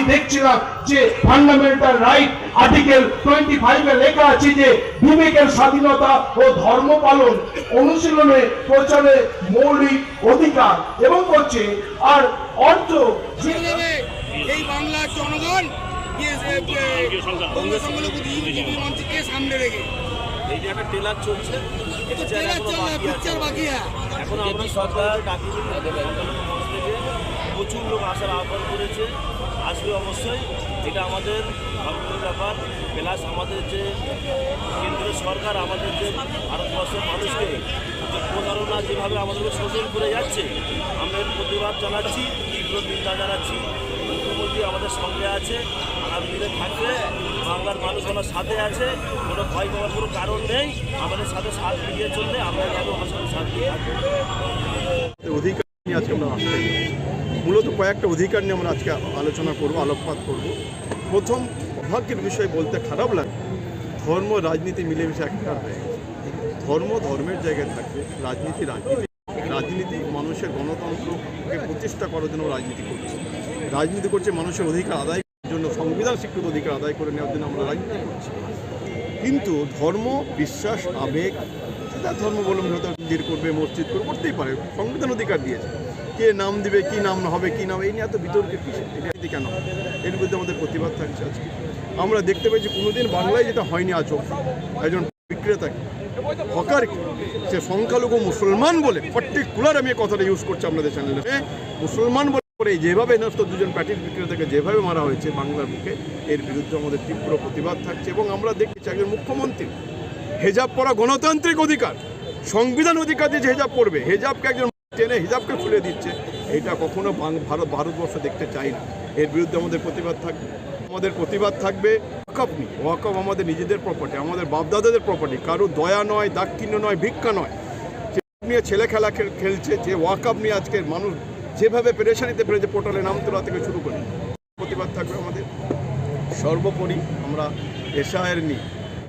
দেখছিলাম যে fundamental right article 25 এ লেখা আছে যে বিবেকের স্বাধীনতা ও ধর্ম পালন অনুশীলনে প্রচারে মৌলিক অধিকার এবং করছে আর অর্থ এই বাংলার জনগণ সামনে রেখে এই যে একটা ট্রেলার চলছে এখন আমরা সরকার প্রচুর লোক আসার আহ্বান করেছে, আসবে অবশ্যই। এটা আমাদের ভাবনার ব্যাপার। প্লাস আমাদের যে কেন্দ্রীয় সরকার আমাদের যে ভারতবর্ষের মানুষকে যে প্রতারণা যেভাবে আমাদেরকে শোষণ করে যাচ্ছে, আমরা এর প্রতিবাদ জানাচ্ছি, তীব্র নিন্দা জানাচ্ছি। মুখ্যমন্ত্রী আমাদের সঙ্গে আছে, আগামী দিনে থাকবে। বাংলার মানুষ আমার সাথে আছে, কোনো ভয় পাওয়ার কোনো কারণ নেই। আমাদের সাথে সাথ মিলিয়ে চললে আমরা যাবো, আমার সাথে সাথ দিয়ে থাকবো। অধিকার নিয়ে আজকে আমরা আসতে মূলত কয়েকটা অধিকার নিয়ে আমরা আজকে আলোচনা করব, আলোকপাত করব। প্রথম ভাগ্যের বিষয় বলতে খারাপ লাগে, ধর্ম রাজনীতি মিলেমিশে একটা হয়ে গেছে। ধর্ম ধর্মের জায়গায় থাকবে, রাজনীতি রাজনীতি। রাজনীতি মানুষের গণতন্ত্রকে প্রতিষ্ঠা করার জন্য রাজনীতি করছে। রাজনীতি করছে মানুষের অধিকার আদায় করার জন্য, সংবিধান স্বীকৃত অধিকার আদায় করে নেওয়ার জন্য আমরা রাজনীতি করছি। কিন্তু ধর্ম, বিশ্বাস, আবেগ, সেটা ধর্মাবলম্বী হয়তো মন্দির করবে, মসজিদ করবে, করতেই পারে, সংবিধান অধিকার দিয়েছে। কে নাম দিবে, কি নাম হবে, কি নাম, এই নিয়ে এত বিতর্কের বিষয়, এটা কেন? এর বিরুদ্ধে আমাদের প্রতিবাদ থাকছে আজকে। আমরা দেখতে পাই যে কোনোদিন বাংলায় যেটা হয়নি আজ একজন বিক্রেতাকে, হকারকে, সে সংখ্যালঘু মুসলমান বলে, পার্টিকুলার আমি কথাটা ইউজ করছি আপনাদের চ্যানেলে, মুসলমান বলে যেভাবে নষ্ট দুজন প্যাটিস বিক্রেতাকে যেভাবে মারা হয়েছে বাংলার বুকে, এর বিরুদ্ধে আমাদের তীব্র প্রতিবাদ থাকছে। এবং আমরা দেখছি একজন মুখ্যমন্ত্রী হেজাব পরা গণতান্ত্রিক অধিকার, সংবিধান অধিকার দিয়ে হেজাব পড়বে, হেজাবকে একজন টেনে হিজাবকে খুলে দিচ্ছে, এটা কখনো ভারতবর্ষ দেখতে চাই না। এর বিরুদ্ধে আমাদের প্রতিবাদ থাকবে। আমাদের প্রতিবাদ থাকবে ওয়াকফ নিয়ে। ওয়াকফ আমাদের নিজেদের প্রপার্টি, আমাদের বাপদাদাদের প্রপার্টি, কারো দয়া নয়, দাক্ষিণ্য নয়, ভিক্ষা নয়। নিয়ে ছেলে খেলা খেলছে, যে ওয়াকফ নিয়ে আজকের মানুষ যেভাবে পেরেশানিতে পেরেছে, পোর্টালে নাম তোলা থেকে শুরু করে প্রতিবাদ থাকবে আমাদের। সর্বোপরি আমরা এশায়ের নিয়ে